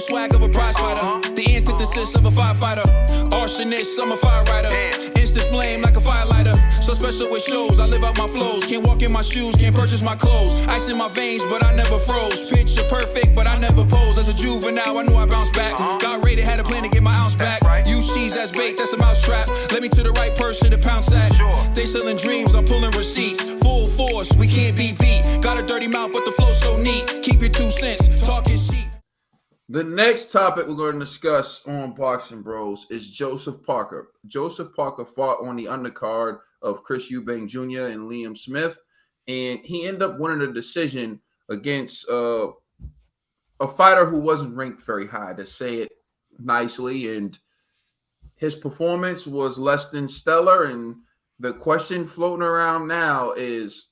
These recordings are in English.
swag of a prize fighter. The antithesis of a firefighter. Arsonist, I'm a fire rider. Instant flame like a firelighter. So special with shows, I live out my flows. Can't walk in my shoes, can't purchase my clothes. Ice in my veins, but I never froze. Picture perfect, but I never pose. As a juvenile, I knew I bounced back. Got rated, had a plan to get my ounce back. Use cheese as bait, that's a mousetrap. Let me to the right person to pounce at. They selling dreams, I'm pulling receipts. Full force, we can't be beat. Got a dirty mouth, but the flow so neat. Keep your 2 cents, talk is cheap. The next topic we're going to discuss on Boxing Bros is Joseph Parker. Joseph Parker fought on the undercard of Chris Eubank Jr. and Liam Smith, and he ended up winning the decision against a fighter who wasn't ranked very high, to say it nicely, and his performance was less than stellar. And the question floating around now is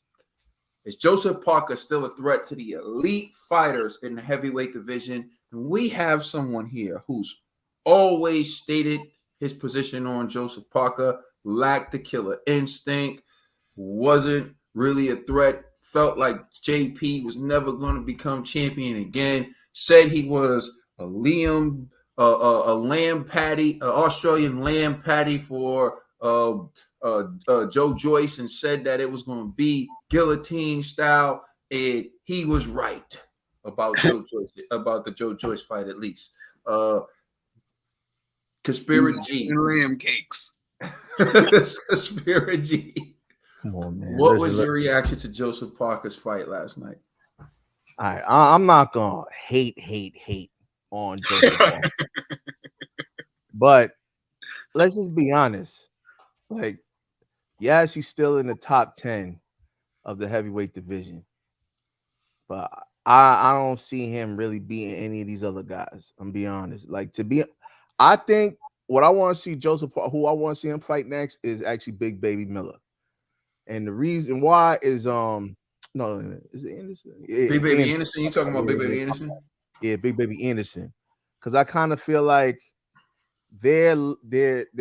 Joseph Parker still a threat to the elite fighters in the heavyweight division? And we have someone here who's always stated his position on Joseph Parker, lacked the killer instinct, wasn't really a threat, felt like JP was never going to become champion again, said he was a lamb patty, an Australian lamb patty for Joe Joyce, and said that it was going to be guillotine style, and he was right about Joe Joyce, about the Joe Joyce fight, at least. Conspiracy G. Lamb cakes. Conspiracy G. Come on, man. What was your reaction to Joseph Parker's fight last night? All right, I'm not gonna hate on Joseph Parker. But let's just be honest. Like, yes, he's still in the top 10 of the heavyweight division, but I don't see him really beating any of these other guys. I'm being honest. I think what I want to see Joseph Parker, who I want to see him fight next, is actually Big Baby Miller. And the reason why is no, is it Anderson? Big Baby Anderson. You talking about Big Baby Anderson? Yeah, Big Baby Anderson. Because I kind of feel like their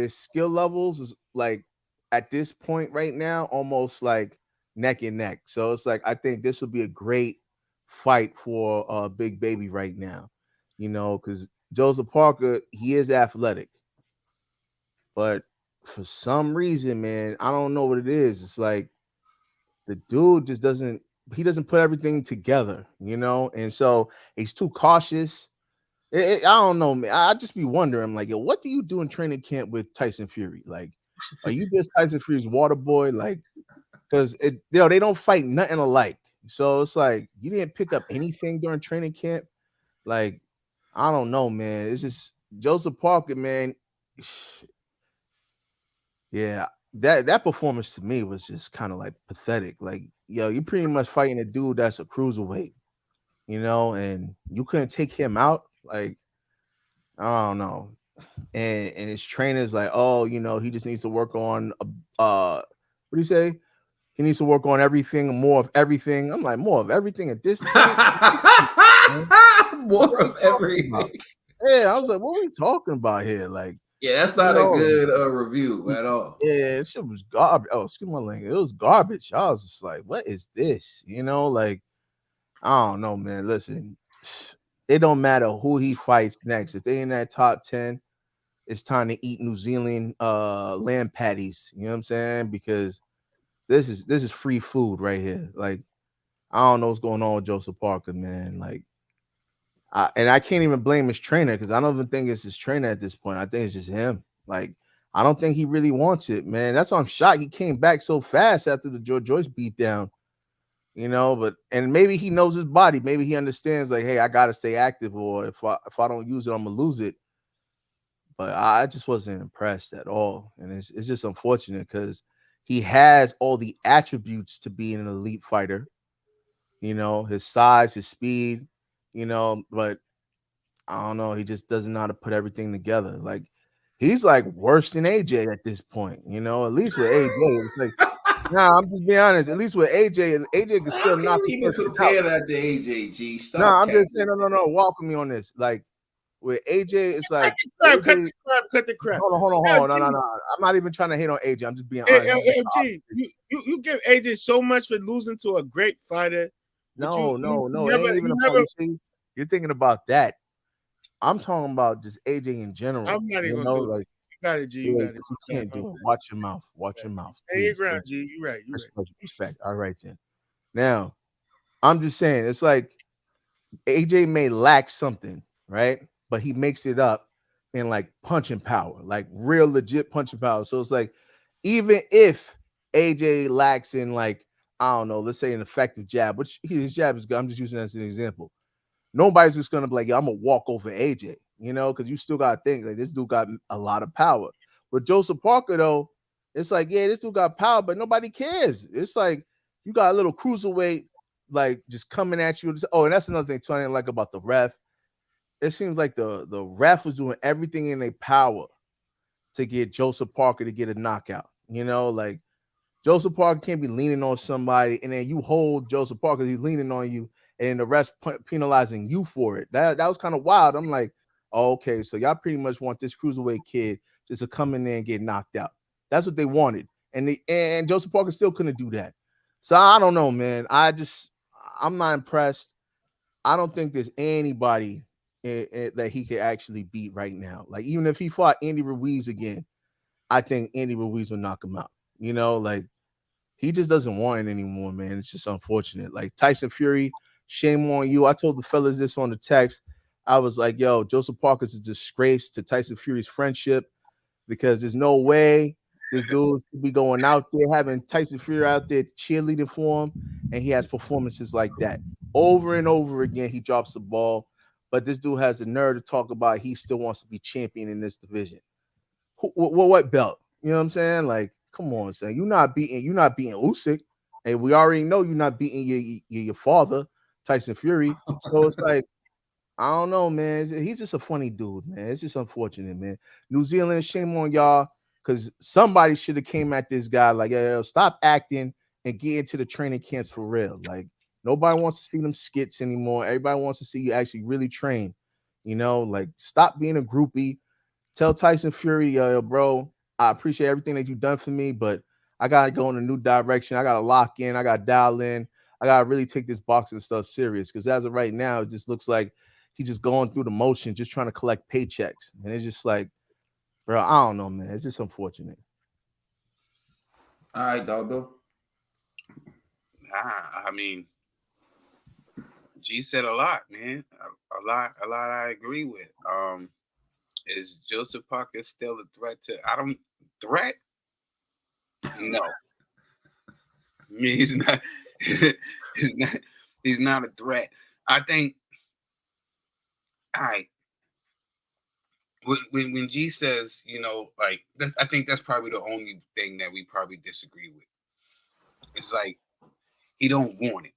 skill levels is like at this point right now almost like neck and neck. So it's like I think this would be a great fight for Big Baby right now, because Joseph Parker, he is athletic, but for some reason, man, I don't know what it is. It's like the dude just doesn't put everything together, and so he's too cautious. I don't know, man. I just be wondering, like, yo, what do you do in training camp with Tyson Fury? Like, are you just Tyson Fury's water boy? Like, because they don't fight nothing alike. So it's like you didn't pick up anything during training camp. Like, I don't know, man. It's just Joseph Parker, man. Yeah, that performance to me was just kind of like pathetic. Like, yo, you're pretty much fighting a dude that's a cruiserweight, and you couldn't take him out. Like, I don't know. And his trainer's like, oh, he just needs to work on what do you say? He needs to work on everything, more of everything. I'm like, more of everything at this point. More of everything. Yeah, I was like, what are we talking about here? Like, yeah, that's not a good review at all. Yeah, shit was garbage. Oh, excuse my language. It was garbage. I was just like, what is this? Like, I don't know, man. Listen, it don't matter who he fights next. If they in that top 10, it's time to eat New Zealand lamb patties. You know what I'm saying? Because this is free food right here. Like, I don't know what's going on with Joseph Parker, man. Like, and I can't even blame his trainer because I don't even think it's his trainer at this point. I think it's just him. Like, I don't think he really wants it, man. That's why I'm shocked he came back so fast after the Joe Joyce beatdown. But maybe he knows his body. Maybe he understands, like, hey, I gotta stay active, or if I don't use it, I'm gonna lose it. But I just wasn't impressed at all, and it's just unfortunate because he has all the attributes to be an elite fighter. His size, his speed, but I don't know. He just doesn't know how to put everything together. Like, he's like worse than AJ at this point, at least with AJ. It's like, nah, I'm just being honest. At least with AJ can still knock you need to compare that to AJ, G. Stop. No, I'm just saying, no. Walk with me on this. Like, with AJ, it's like cut the crap. Hold on. No. I'm not even trying to hate on AJ. I'm just being honest. G, you give AJ so much for losing to a great fighter. No. It ain't even a funny thing. You're thinking about that. I'm talking about just AJ in general. I'm not even gonna do it. Like You got it, G. You yeah, got it. you can't do My it. bad. Watch your mouth. Watch your mouth. Stay your Please. ground, G. You right. You right. Respect. All right then. Now, I'm just saying, it's like AJ may lack something, right? But he makes it up in like punching power, like real legit punching power. So it's like, even if AJ lacks in like, I don't know, let's say an effective jab, which his jab is good. I'm just using that as an example. Nobody's just gonna be like, yeah, I'm gonna walk over AJ, because you still gotta think like this dude got a lot of power. But Joseph Parker, though, it's like, yeah, this dude got power, but nobody cares. It's like you got a little cruiserweight, like just coming at you. Oh, and that's another thing too, I didn't like about the ref. It seems like the ref was doing everything in their power to get Joseph Parker to get a knockout. Like Joseph Parker can't be leaning on somebody, and then you hold Joseph Parker, he's leaning on you, and the rest penalizing you for it. That was kind of wild. I'm like, oh, okay, so y'all pretty much want this cruiserweight kid just to come in there and get knocked out. That's what they wanted, and Joseph Parker still couldn't do that. So I don't know, man. I'm not impressed. I don't think there's anybody that he could actually beat right now. Like even if he fought Andy Ruiz again, I think Andy Ruiz will knock him out. Like he just doesn't want it anymore, man. It's just unfortunate. Like Tyson Fury, shame on you. I told the fellas this on the text. I was like, yo, Joseph Parker's a disgrace to Tyson Fury's friendship because there's no way this dude should be going out there having Tyson Fury out there cheerleading for him, and he has performances like that. Over and over again, he drops the ball, but this dude has the nerve to talk about he still wants to be champion in this division. What belt? You know what I'm saying? Like, come on, son. You're not beating Usyk, and we already know you're not beating your father, Tyson Fury. So it's like, I don't know, man. He's just a funny dude, man. It's just unfortunate, man. New Zealand, shame on y'all, because somebody should have came at this guy like, yo, stop acting and get into the training camps for real. Like, nobody wants to see them skits anymore. Everybody wants to see you actually really train. Like, stop being a groupie. Tell Tyson Fury, bro, I appreciate everything that you've done for me, but I got to go in a new direction. I got to lock in. I got to dial in. I got to really take this boxing stuff serious because as of right now, it just looks like he's just going through the motion, just trying to collect paychecks. And it's just like, bro, I don't know, man. It's just unfortunate. All right, Doggo. I mean, G said a lot, man. A lot I agree with. Is Joseph Parker still a threat to? Threat? No. I mean, he's not. He's not a threat. I think. All right. When G says, like I think that's probably the only thing that we probably disagree with. It's like he don't want it,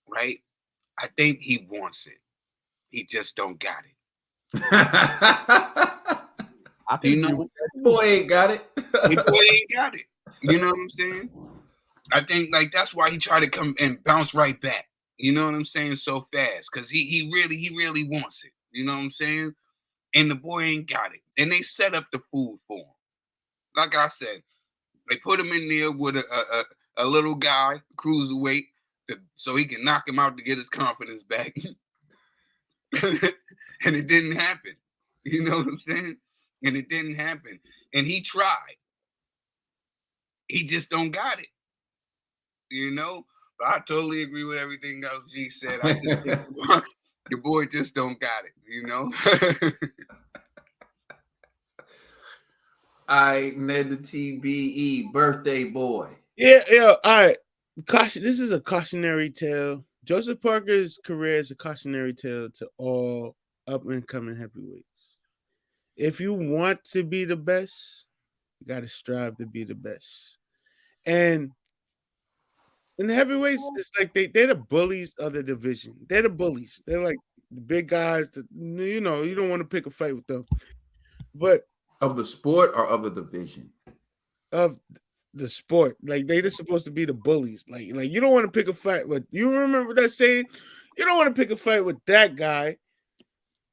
right? I think he wants it. He just don't got it. Boy ain't got it. Boy ain't got it. You know what I'm saying? I think like that's why he tried to come and bounce right back. You know what I'm saying? So fast because he really wants it. You know what I'm saying? And the boy ain't got it. And they set up the food for him. Like I said, they put him in there with a little guy, cruiserweight, so he can knock him out to get his confidence back. And it didn't happen. You know what I'm saying? And it didn't happen. And he tried. He just don't got it. But I totally agree with everything else G said. I just think your boy just don't got it, I Ned the TBE birthday boy. Yeah. All right. Caution. This is a cautionary tale. Joseph Parker's career is a cautionary tale to all up and coming heavyweights. If you want to be the best, you got to strive to be the best. And in the heavyweights, it's like they're the bullies of the division. They're the bullies. They're like the big guys that you don't want to pick a fight with them. But of the sport or of the division? Of the sport. Like they just supposed to be the bullies. Like you don't want to pick a fight with, you remember that saying? You don't want to pick a fight with that guy.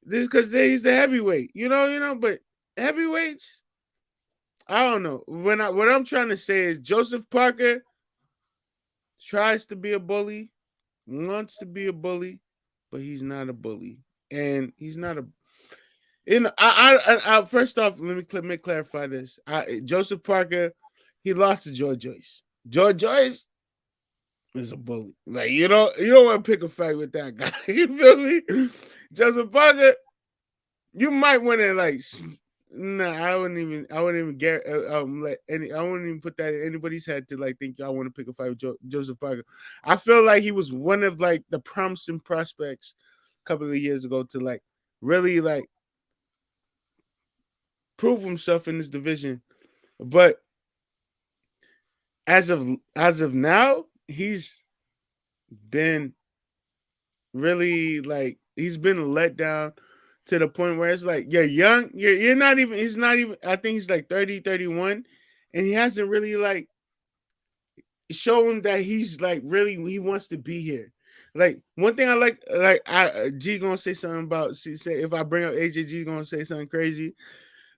This because he's the heavyweight, but heavyweights, I don't know. What I'm trying to say is Joseph Parker tries to be a bully, wants to be a bully, but he's not a bully. and he's not a. You know, I first off, let me clarify this. Joseph Parker, he lost to George Joyce. George Joyce is a bully. Like you don't want to pick a fight with that guy. You feel me? Joseph Parker, you might want to like. Nah, I wouldn't even get I wouldn't even put that in anybody's head to like think y'all want to pick a fight with Joseph Parker. I feel like he was one of like the promising prospects a couple of years ago to like really like prove himself in this division. But as of now, he's been really like he's been let down to the point where it's like you're young, you're not even, he's not even, I think he's like 30, 31, and he hasn't really like shown that he's like really he wants to be here. Like one thing I like G gonna say something about say if I bring up AJ, G gonna say something crazy.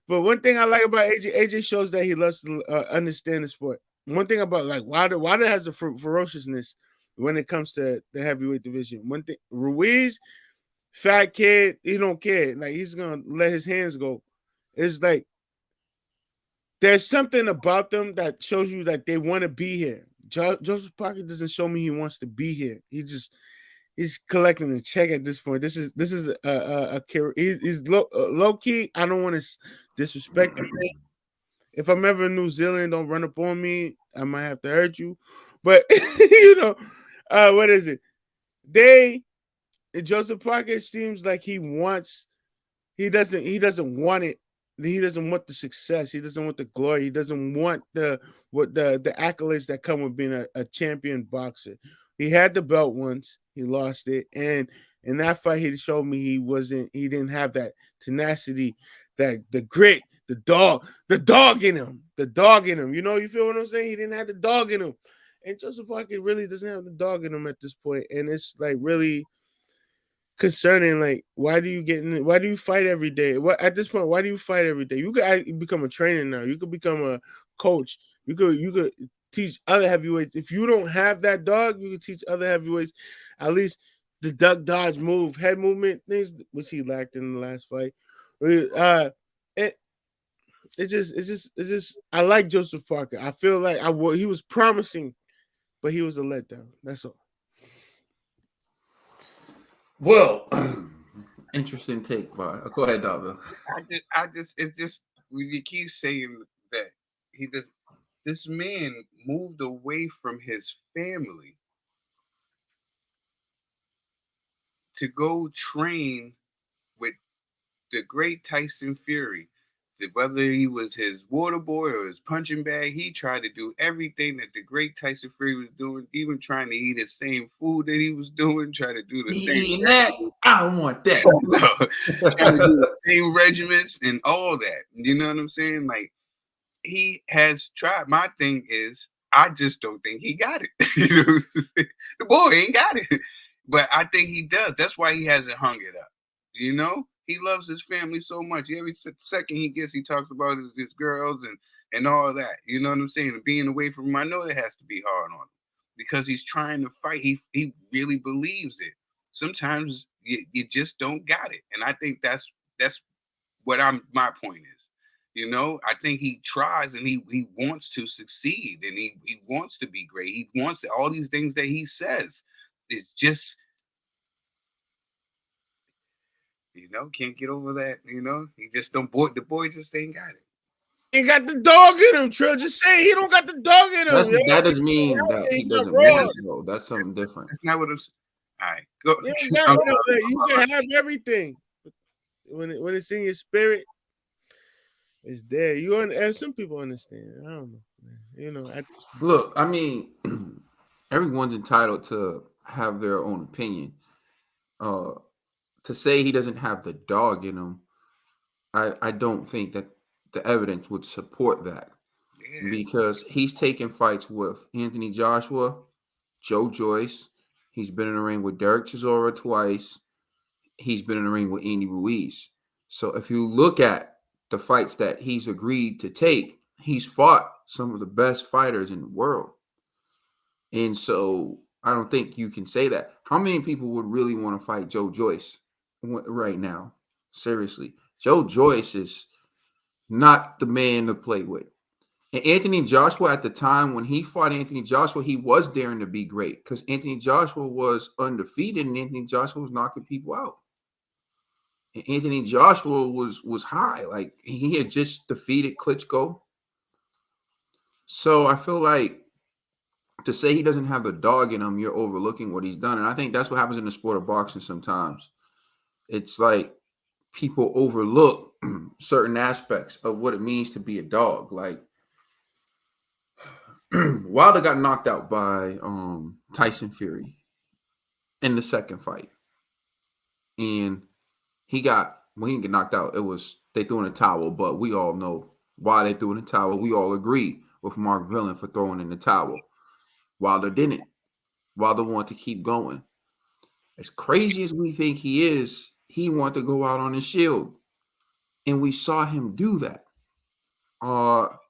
But one thing I like about AJ shows that he loves to understand the sport. One thing about like Wilder has a ferociousness when it comes to the heavyweight division. One thing, Ruiz, fat kid, he don't care. Like he's gonna let his hands go. It's like there's something about them that shows you that they want to be here. Joseph Parker doesn't show me he wants to be here. He's collecting a check at this point. This is he's low key. I don't want to disrespect him. If I'm ever in New Zealand, don't run up on me. I might have to hurt you. But you know, what is it? Joseph Parker seems like he doesn't want it. He doesn't want the success. He doesn't want the glory. He doesn't want the accolades that come with being a champion boxer. He had the belt once, he lost it, and in that fight, he showed me he didn't have that tenacity, that the grit, the dog in him. You know, you feel what I'm saying? He didn't have the dog in him, and Joseph Parker really doesn't have the dog in him at this point, and it's like really concerning. Like, why do you fight every day? At this point, why do you fight every day? You could become a trainer now. You could become a coach. You could teach other heavyweights. If you don't have that dog, you can teach other heavyweights at least the duck, dodge, move, head movement things, which he lacked in the last fight. It's just I like Joseph Parker. I feel like he was promising, but he was a letdown. That's all. Well, interesting take, but go ahead, David. It's just when you keep saying that this man moved away from his family to go train with the great Tyson Fury. Whether he was his water boy or his punching bag, he tried to do everything that the great Tyson Fury was doing, even trying to eat the same food that he was doing, trying to do the same. That I don't want that. Trying to do the same regiments and all that. You know what I'm saying? Like, he has tried. My thing is, I just don't think he got it. You know, the boy ain't got it, but I think he does. That's why he hasn't hung it up. You know, he loves his family so much. Every second he gets, he talks about his girls and all that. You know what I'm saying? And being away from him, I know it has to be hard on him because he's trying to fight. He really believes it. Sometimes you just don't got it, and I think that's what my point is. You know, I think he tries and he wants to succeed and he wants to be great. He wants all these things that he says. It's just, you know, can't get over that. You know, he just don't. The boy just ain't got it. He got the dog in him, Trill. Just say he don't got the dog in him. That doesn't mean that he doesn't want it, though. That's something different. That's not what I'm saying. All right, go. You can have everything when it's in your spirit. It's there. And some people understand. I don't know. Man. You know. Look, I mean, everyone's entitled to have their own opinion. To say he doesn't have the dog in him, I don't think that the evidence would support that. Yeah. Because he's taken fights with Anthony Joshua, Joe Joyce. He's been in the ring with Derek Chisora twice. He's been in the ring with Andy Ruiz. So if you look at the fights that he's agreed to take, he's fought some of the best fighters in the world. And so I don't think you can say that. How many people would really want to fight Joe Joyce? right now. Seriously, Joe Joyce is not the man to play with. And Anthony Joshua, at the time when he fought Anthony Joshua, he was daring to be great because Anthony Joshua was undefeated and Anthony Joshua was knocking people out. And Anthony Joshua was high. Like, he had just defeated Klitschko. So I feel like to say he doesn't have the dog in him, you're overlooking what he's done. And I think that's what happens in the sport of boxing sometimes. It's like people overlook certain aspects of what it means to be a dog. Like, Wilder got knocked out by Tyson Fury in the second fight. And when he got knocked out, they threw in a towel, but we all know why they threw in the towel. We all agree with Mark Villain for throwing in the towel. Wilder didn't. Wilder wanted to keep going. As crazy as we think he is, he wanted to go out on his shield. And we saw him do that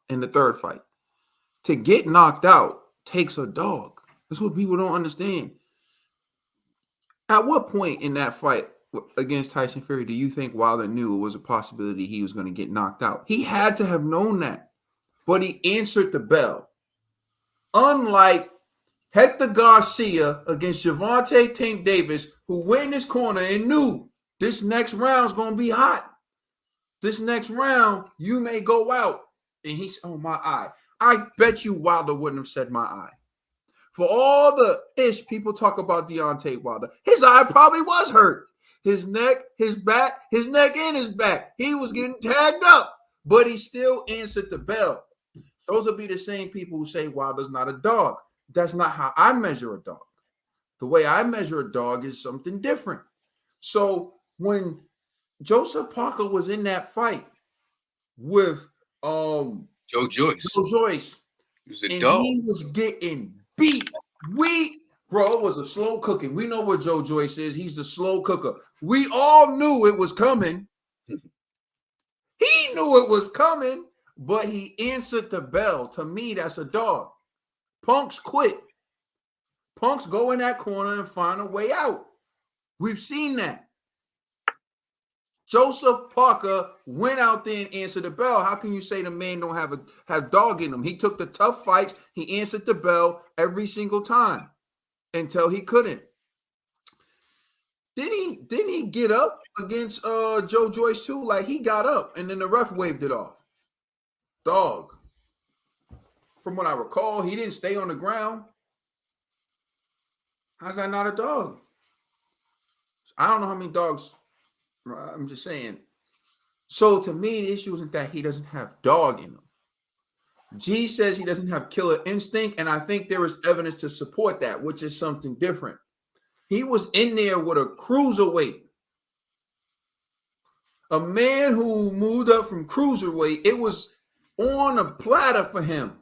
in the third fight. To get knocked out takes a dog. That's what people don't understand. At what point in that fight against Tyson Fury do you think Wilder knew it was a possibility he was going to get knocked out? He had to have known that. But he answered the bell. Unlike Hector Garcia against Gervonta Tank Davis, who went in his corner and knew this next round's going to be hot. This next round, you may go out. And he's, oh, my eye. I bet you Wilder wouldn't have said my eye. For all the ish people talk about Deontay Wilder, his eye probably was hurt. His neck, his back, his neck and his back. He was getting tagged up, but he still answered the bell. Those will be the same people who say Wilder's not a dog. That's not how I measure a dog. The way I measure a dog is something different. So when Joseph Parker was in that fight with Joe Joyce, he was getting beat. Bro, it was a slow cooking. We know what Joe Joyce is. He's the slow cooker. We all knew it was coming. He knew it was coming, but he answered the bell. To me, that's a dog. Punks quit. Punks go in that corner and find a way out. We've seen that. Joseph Parker went out there and answered the bell. How can you say the man don't have dog in him? He took the tough fights. He answered the bell every single time until he couldn't. Didn't he get up against Joe Joyce too? Like, he got up and then the ref waved it off. Dog. From what I recall, he didn't stay on the ground. How's that not a dog? I don't know how many dogs. I'm just saying. So to me, the issue isn't that he doesn't have dog in him. G says he doesn't have killer instinct, and I think there is evidence to support that, which is something different. He was in there with a cruiserweight. A man who moved up from cruiserweight. It was on a platter for him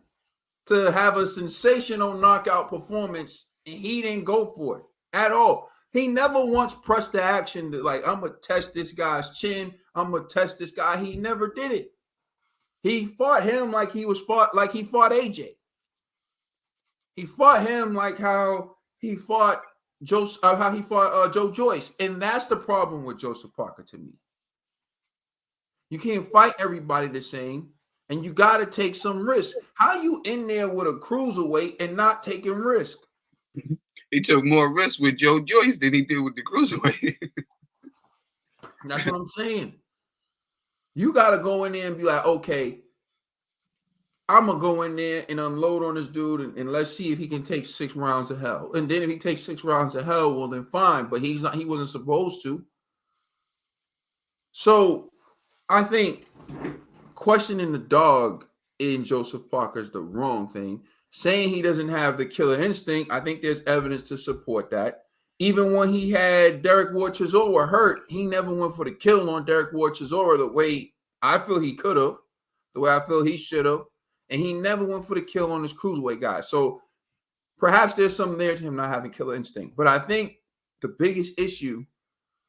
to have a sensational knockout performance, and he didn't go for it at all. He never once pressed the action that, like, I'm going to test this guy's chin. I'm going to test this guy. He never did it. He fought him like he fought AJ. He fought him like how he fought Joe Joyce. And that's the problem with Joseph Parker to me. You can't fight everybody the same, and you got to take some risk. How you in there with a cruiserweight and not taking risk? He took more risks with Joe Joyce than he did with the cruiserweight. That's what I'm saying. You got to go in there and be like, okay, I'm going to go in there and unload on this dude and let's see if he can take 6 rounds of hell. And then if he takes 6 rounds of hell, well, then fine. But he wasn't supposed to. So I think questioning the dog in Joseph Parker is the wrong thing. Saying he doesn't have the killer instinct, I think there's evidence to support that. Even when he had Derek Ward Chisora hurt, he never went for the kill on Derek Ward Chisora the way I feel he could have, the way I feel he should have. And he never went for the kill on this cruiserweight guy. So perhaps there's something there to him not having killer instinct. But I think the biggest issue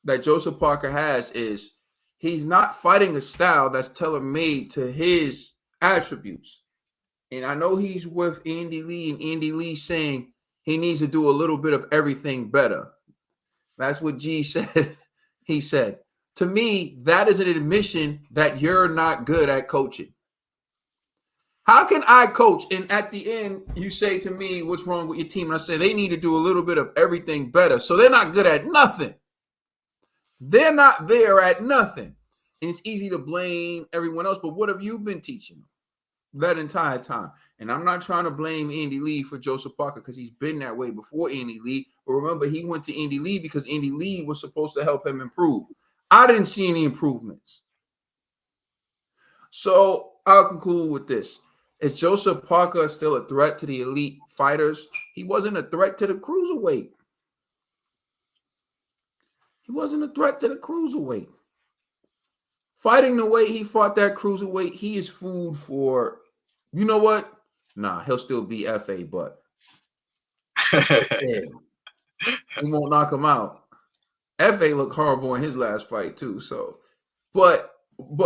that Joseph Parker has is he's not fighting a style that's tailor-made to his attributes. And I know he's with Andy Lee, and Andy Lee saying he needs to do a little bit of everything better. That's what G said he said. To me, that is an admission that you're not good at coaching. How can I coach? And at the end, you say to me, what's wrong with your team? And I say they need to do a little bit of everything better. So they're not good at nothing. They're not there at nothing. And it's easy to blame everyone else. But what have you been teaching them that entire time? And I'm not trying to blame Andy Lee for Joseph Parker because he's been that way before Andy Lee. But remember, he went to Andy Lee because Andy Lee was supposed to help him improve. I didn't see any improvements. So I'll conclude with this. Is Joseph Parker still a threat to the elite fighters? He wasn't a threat to the cruiserweight. He wasn't a threat to the cruiserweight. Fighting the way he fought that cruiserweight, he is food for, you know what? Nah, he'll still be FA, but he won't knock him out. FA looked horrible in his last fight too. So, but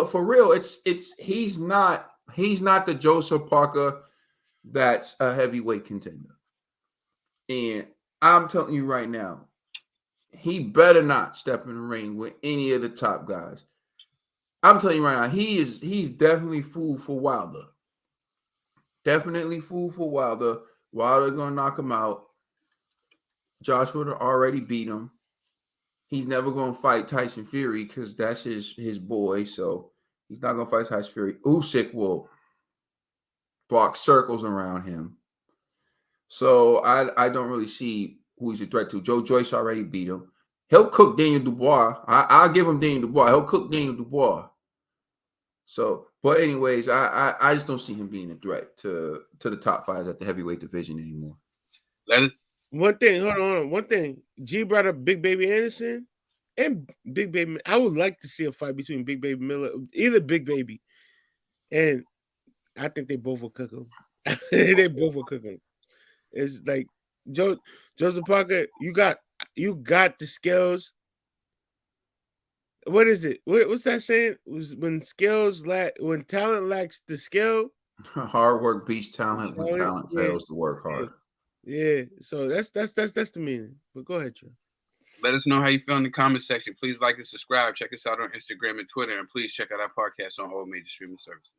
for real, he's not the Joseph Parker that's a heavyweight contender. And I'm telling you right now, he better not step in the ring with any of the top guys. I'm telling you right now, he's definitely food for Wilder. Definitely food for Wilder. Wilder gonna knock him out. Joshua already beat him. He's never gonna fight Tyson Fury because that's his boy. So he's not gonna fight Tyson Fury. Usyk will block circles around him. So I don't really see who he's a threat to. Joe Joyce already beat him. He'll cook Daniel Dubois. I'll give him Daniel Dubois. He'll cook Daniel Dubois. So, but anyways, I just don't see him being a threat to the top five at the heavyweight division anymore. One thing, hold on. One thing, G brought up Big Baby Anderson and Big Baby. I would like to see a fight between Big Baby Miller, either Big Baby, and I think they both will cook him. They both will cook him. It's like Joseph Parker, you got the skills. What is it? What's that saying? When talent lacks the skill, hard work beats talent. When talent fails to work hard. Yeah. So that's the meaning. But go ahead, Trey. Let us know how you feel in the comment section. Please like and subscribe. Check us out on Instagram and Twitter, and please check out our podcast on all major streaming services.